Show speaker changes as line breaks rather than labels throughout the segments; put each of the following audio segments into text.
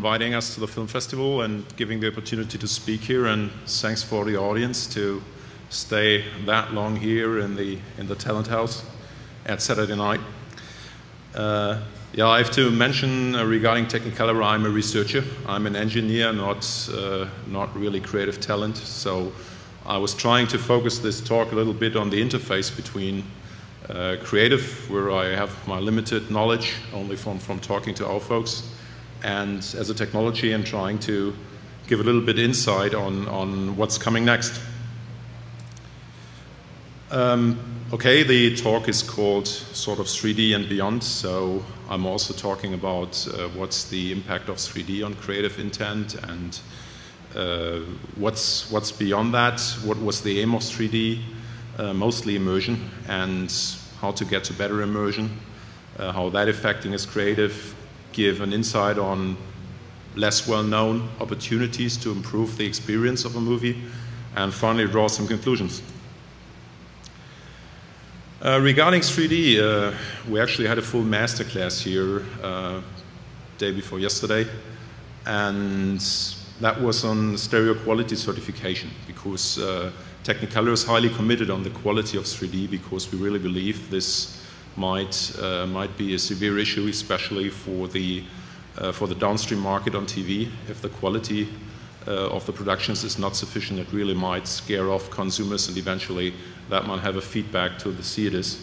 inviting us to the film festival and giving the opportunity to speak here, and thanks for the audience to stay that long here in the Talent House at Saturday night. I have to mention regarding Technicolor, I'm a researcher. I'm an engineer, not really creative talent. So I was trying to focus this talk a little bit on the interface between creative, where I have my limited knowledge only from talking to our folks, and as a technology, and trying to give a little bit insight on what's coming next. Okay, the talk is called sort of 3D and beyond, so I'm also talking about what's the impact of 3D on creative intent, and what's beyond that, what was the aim of 3D, mostly immersion, and how to get to better immersion, how that affecting is creative, give an insight on less well-known opportunities to improve the experience of a movie, and finally draw some conclusions. Regarding 3D, we actually had a full masterclass here day before yesterday, and that was on stereo quality certification, because Technicolor is highly committed on the quality of 3D, because we really believe this might be a severe issue, especially for the downstream market on TV. If the quality of the productions is not sufficient, it really might scare off consumers, and eventually that might have a feedback to the theaters.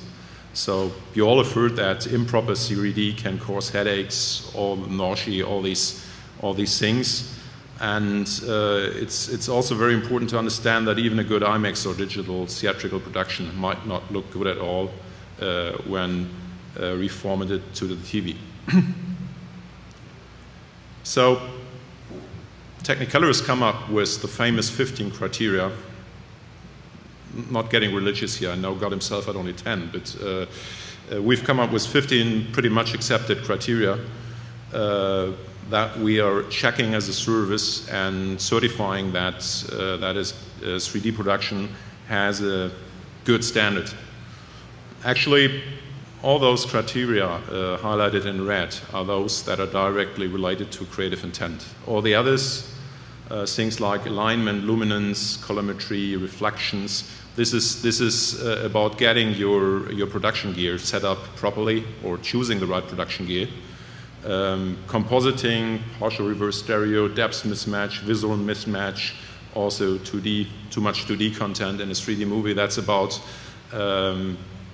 So you all have heard that improper 3D can cause headaches, or nausea, all these things. And it's also very important to understand that even a good IMAX or digital theatrical production might not look good at all when reformatted to the TV. So Technicolor has come up with the famous 15 criteria. Not getting religious here, I know God himself had only 10, but we've come up with 15 pretty much accepted criteria that we are checking as a service and certifying that 3D production has a good standard. Actually, all those criteria highlighted in red are those that are directly related to creative intent. All the others, things like alignment, luminance, colorimetry, reflections, this is about getting your production gear set up properly, or choosing the right production gear. Compositing, partial reverse stereo, depth mismatch, visual mismatch, also too much 2D content in a 3D movie. That's about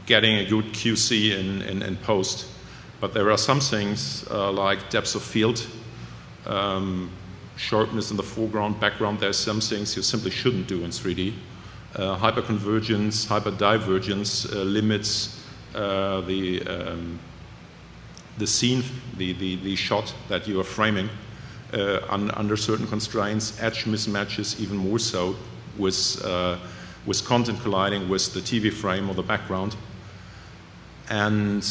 getting a good QC in post. But there are some things like depth of field, sharpness in the foreground, background. There's some things you simply shouldn't do in 3D. Hyperconvergence, hyperdivergence limits the scene, the shot that you are framing under certain constraints. Edge mismatches even more so, with content colliding with the TV frame or the background. And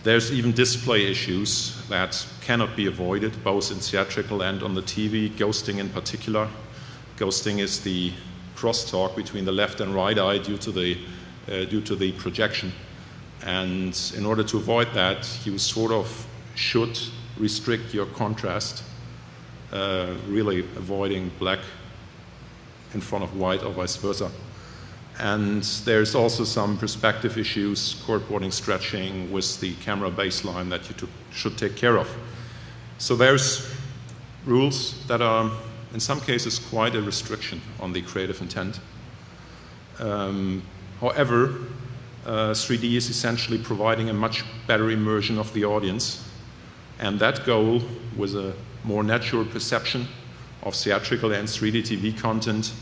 there's even display issues that cannot be avoided, both in theatrical and on the TV, ghosting in particular. Ghosting is the crosstalk between the left and right eye due to the projection. And in order to avoid that, you sort of should restrict your contrast, really avoiding black in front of white or vice versa. And there's also some perspective issues, cordboarding, stretching with the camera baseline that you should take care of. So there's rules that are, in some cases, quite a restriction on the creative intent. However, 3D is essentially providing a much better immersion of the audience, and that goal, with a more natural perception of theatrical and 3D TV content,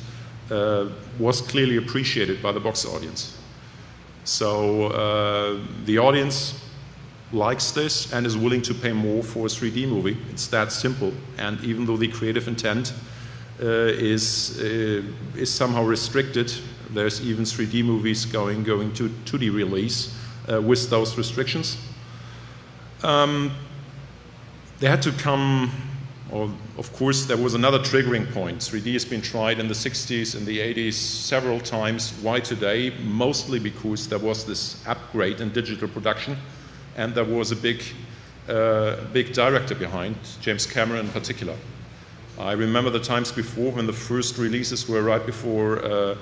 was clearly appreciated by the box audience. So the audience likes this and is willing to pay more for a 3D movie. It's that simple. And even though the creative intent is somehow restricted, there's even 3D movies going to 2D release with those restrictions. They had to come, or of course there was another triggering point. 3D has been tried in the 60s and the 80s several times. Why today? Mostly because there was this upgrade in digital production, and there was a big big director behind, James Cameron in particular. I remember the times before when the first releases were right before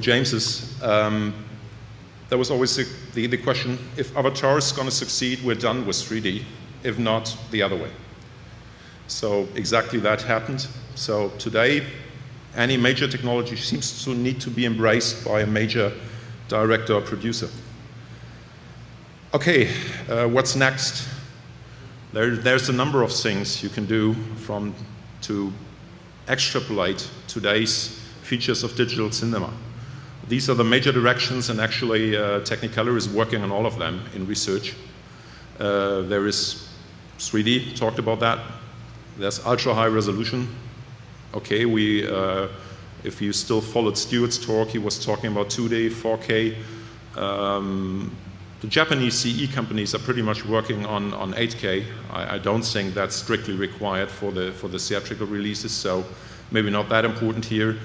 James's. There was always the question, if Avatar is going to succeed, we're done with 3D. If not, the other way. So exactly that happened. So today, any major technology seems to need to be embraced by a major director or producer. Okay, what's next? There's a number of things you can do to extrapolate today's features of digital cinema. These are the major directions, and actually Technicolor is working on all of them in research. There is 3D, talked about that. There's ultra-high resolution. Okay, if you still followed Stuart's talk, he was talking about 2D, 4K. The Japanese CE companies are pretty much working on 8K. I don't think that's strictly required for the theatrical releases, so maybe not that important here.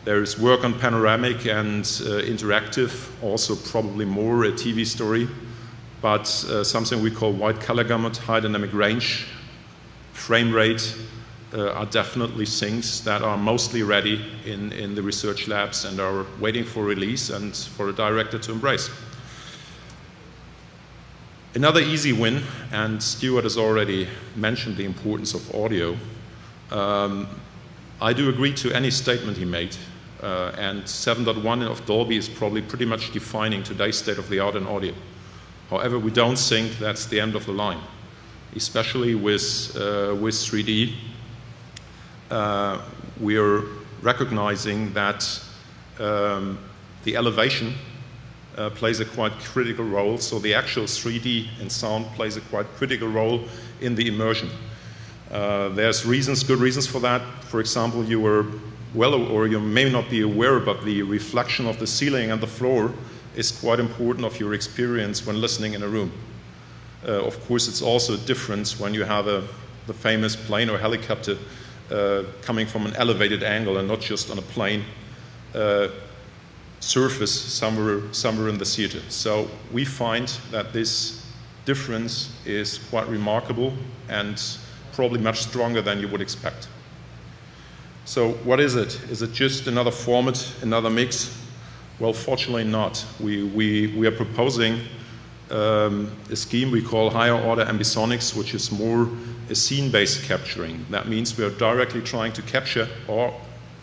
There is work on panoramic and interactive, also probably more a TV story, but something we call wide color gamut, high dynamic range, frame rate are definitely things that are mostly ready in the research labs and are waiting for release and for a director to embrace. Another easy win, and Stuart has already mentioned the importance of audio. I do agree to any statement he made, and 7.1 of Dolby is probably pretty much defining today's state of the art in audio. However, we don't think that's the end of the line, especially with 3D. We are recognizing that the elevation plays a quite critical role, so the actual 3D and sound plays a quite critical role in the immersion. There's good reasons for that. For example, you were or you may not be aware, but the reflection of the ceiling and the floor is quite important of your experience when listening in a room. Of course, it's also a difference when you have the famous plane or helicopter coming from an elevated angle and not just on a plain surface somewhere in the theater. So we find that this difference is quite remarkable and probably much stronger than you would expect. So what is it? Is it just another format, another mix? Well, fortunately not. We are proposing a scheme we call higher order ambisonics, which is more a scene-based capturing. That means we are directly trying to capture or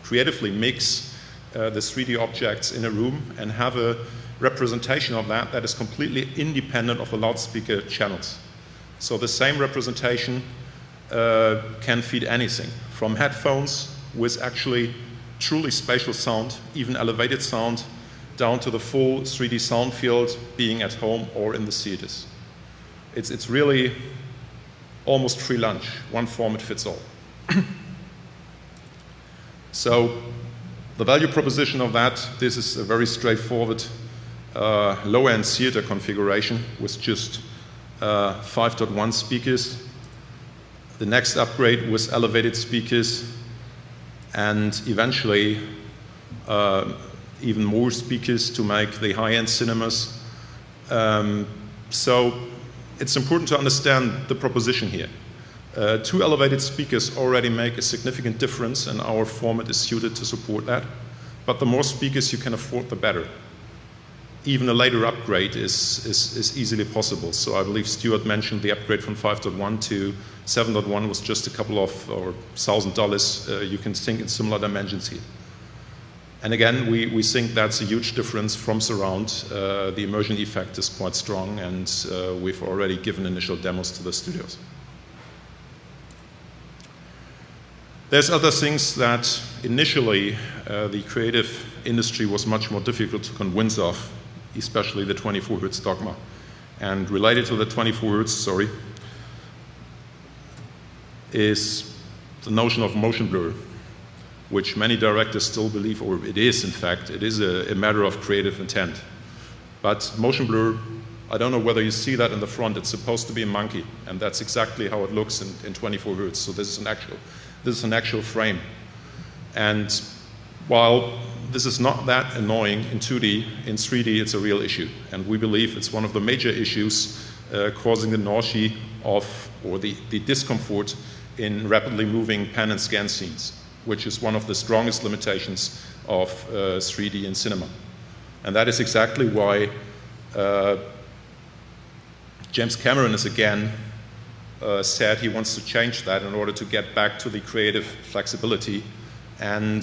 creatively mix the 3D objects in a room and have a representation of that is completely independent of the loudspeaker channels. So the same representation can feed anything, from headphones with actually truly spatial sound, even elevated sound, down to the full 3D sound field being at home or in the theaters. It's really almost free lunch. One format fits all. So the value proposition of that, this is a very straightforward low-end theater configuration with just 5.1 speakers. The next upgrade was elevated speakers, and eventually even more speakers to make the high-end cinemas. So it's important to understand the proposition here. 2 elevated speakers already make a significant difference, and our format is suited to support that. But the more speakers you can afford, the better. Even a later upgrade is easily possible. So I believe Stuart mentioned the upgrade from 5.1 to 7.1 was just a couple of or $1,000. You can think in similar dimensions here. And again, we think that's a huge difference from surround. The immersion effect is quite strong, and we've already given initial demos to the studios. There's other things that initially the creative industry was much more difficult to convince of, especially the 24 Hertz dogma. And related to the 24 Hertz, is the notion of motion blur, which many directors still believe, or it is in fact, it is a matter of creative intent. But motion blur, I don't know whether you see that in the front, it's supposed to be a monkey, and that's exactly how it looks in 24 Hertz. So this is an actual frame. And while this is not that annoying in 2D, in 3D it's a real issue. And we believe it's one of the major issues causing the nausea or the discomfort in rapidly moving pan and scan scenes, which is one of the strongest limitations of 3D in cinema. And that is exactly why James Cameron is again said he wants to change that in order to get back to the creative flexibility, and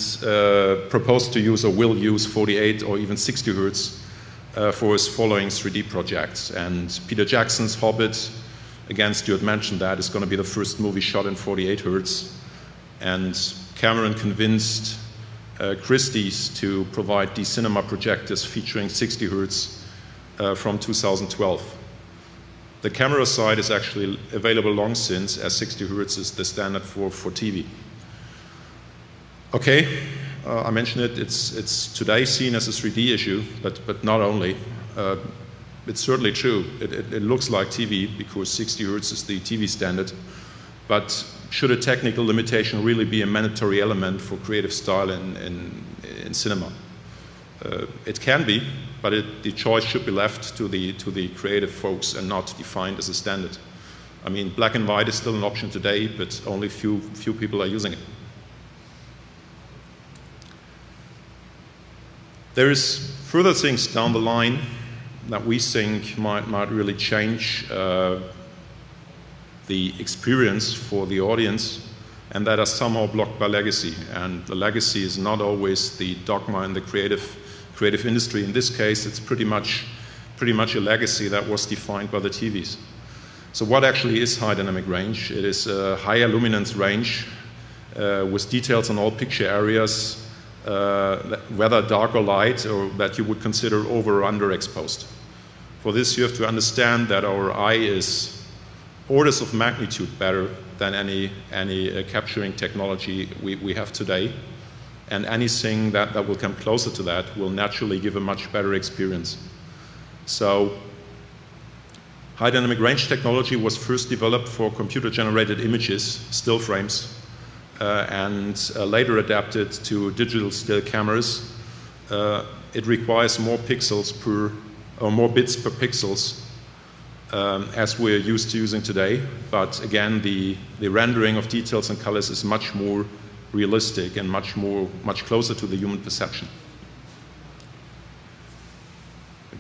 proposed to use or will use 48 or even 60 hertz for his following 3D projects. And Peter Jackson's Hobbit, again, Stuart mentioned that, is going to be the first movie shot in 48 hertz. And Cameron convinced Christie's to provide the cinema projectors featuring 60 hertz from 2012. The camera side is actually available long since, as 60 hertz is the standard for TV. Okay, I mentioned it, it's today seen as a 3D issue, but not only. It's certainly true. It looks like TV because 60 hertz is the TV standard, but should a technical limitation really be a mandatory element for creative style in cinema? It can be, but the choice should be left to the creative folks and not defined as a standard. I mean, black and white is still an option today, but only few people are using it. There is further things down the line that we think might really change the experience for the audience, and that are somehow blocked by legacy. And the legacy is not always the dogma in the creative industry. In this case, it's pretty much a legacy that was defined by the TVs. So what actually is high dynamic range? It is a higher luminance range with details on all picture areas, whether dark or light, or that you would consider over or underexposed. For this, you have to understand that our eye is orders of magnitude better than any capturing technology we have today, and anything that will come closer to that will naturally give a much better experience. So high dynamic range technology was first developed for computer-generated images, still frames, and later adapted to digital still cameras. It requires more pixels more bits per pixels as we're used to using today. But again, the rendering of details and colors is much more realistic and much closer to the human perception.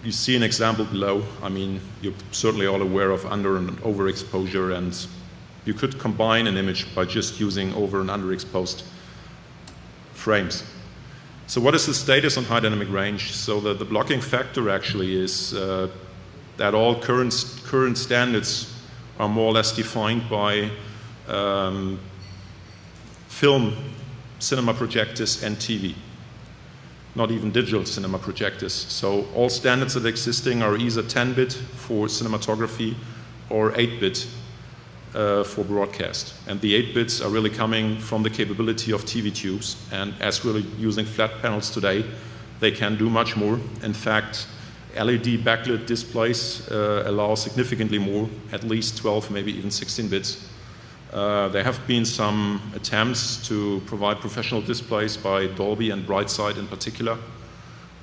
You see an example below. I mean, you're certainly all aware of under and overexposure, and you could combine an image by just using over and underexposed frames. So what is the status on high dynamic range? So the blocking factor actually is that all current standards are more or less defined by film cinema projectors and TV, not even digital cinema projectors. So all standards that are existing are either 10-bit for cinematography or 8-bit for broadcast. And the 8 bits are really coming from the capability of TV tubes. And as we're using flat panels today, they can do much more. In fact, LED backlit displays allow significantly more, at least 12, maybe even 16 bits. There have been some attempts to provide professional displays by Dolby and Brightside in particular,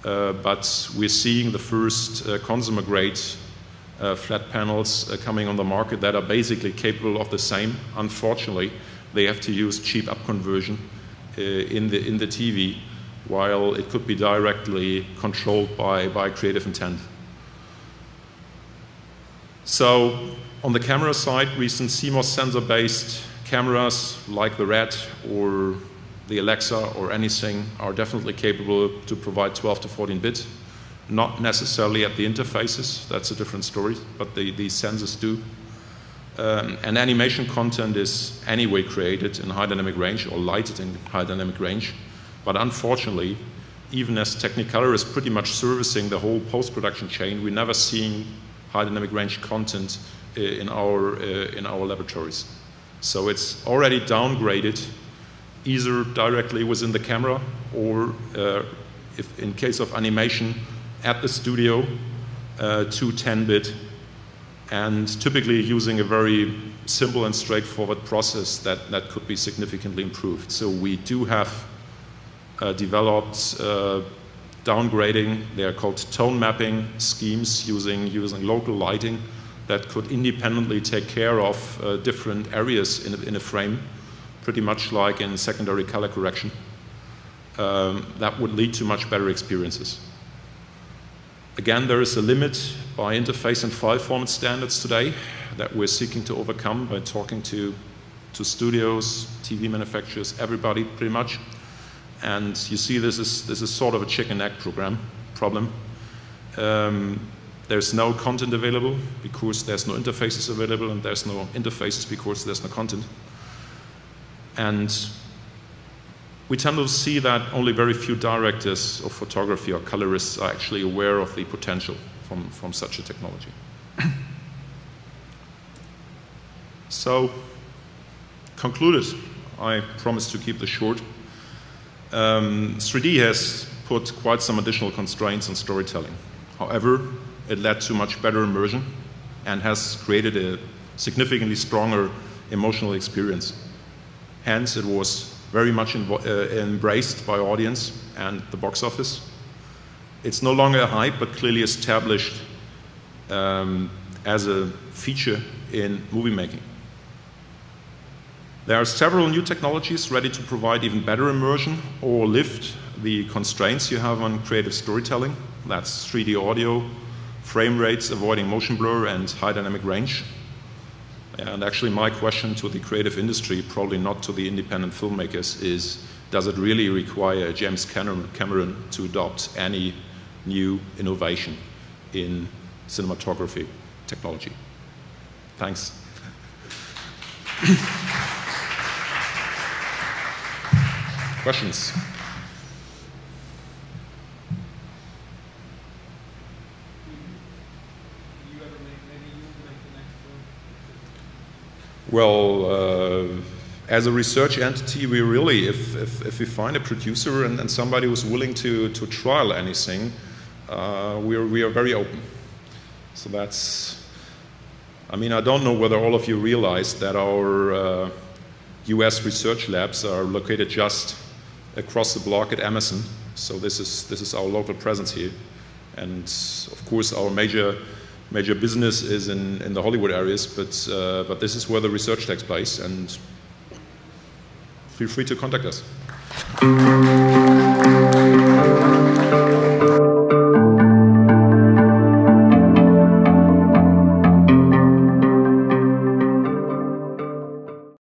but we're seeing the first consumer-grade flat panels coming on the market that are basically capable of the same. Unfortunately, they have to use cheap up conversion in the TV, while it could be directly controlled by creative intent. So on the camera side, recent CMOS sensor-based cameras like the Red or the Alexa or anything are definitely capable to provide 12 to 14 bit. Not necessarily at the interfaces, that's a different story, but these sensors do. And animation content is anyway created in high dynamic range or lighted in high dynamic range. But unfortunately, even as Technicolor is pretty much servicing the whole post-production chain, we're never seeing high dynamic range content in our laboratories. So it's already downgraded, either directly within the camera or, if in case of animation, at the studio to 10-bit, and typically using a very simple and straightforward process that could be significantly improved. So we do have developed downgrading. They are called tone mapping schemes using local lighting that could independently take care of different areas in a frame, pretty much like in secondary color correction. That would lead to much better experiences. Again, there is a limit by interface and file format standards today that we're seeking to overcome by talking to studios, TV manufacturers, everybody pretty much. And you see this is sort of a chicken-egg problem. There's no content available because there's no interfaces available, and there's no interfaces because there's no content. And we tend to see that only very few directors of photography or colorists are actually aware of the potential from such a technology. So, concluded, I promise to keep this short. 3D has put quite some additional constraints on storytelling. However, it led to much better immersion and has created a significantly stronger emotional experience. Hence, it was very much embraced by audience and the box office. It's no longer a hype, but clearly established as a feature in movie making. There are several new technologies ready to provide even better immersion or lift the constraints you have on creative storytelling. That's 3D audio, frame rates, avoiding motion blur, and high dynamic range. And actually my question to the creative industry, probably not to the independent filmmakers, is does it really require James Cameron to adopt any new innovation in cinematography technology? Thanks. Questions? Well, as a research entity, we really, if we find a producer and somebody who's willing to trial anything, we are very open. So that's, I mean, I don't know whether all of you realize that our US research labs are located just across the block at Emerson. So this is our local presence here. And of course, our major business is in the Hollywood areas, but this is where the research takes place, and feel free to contact us.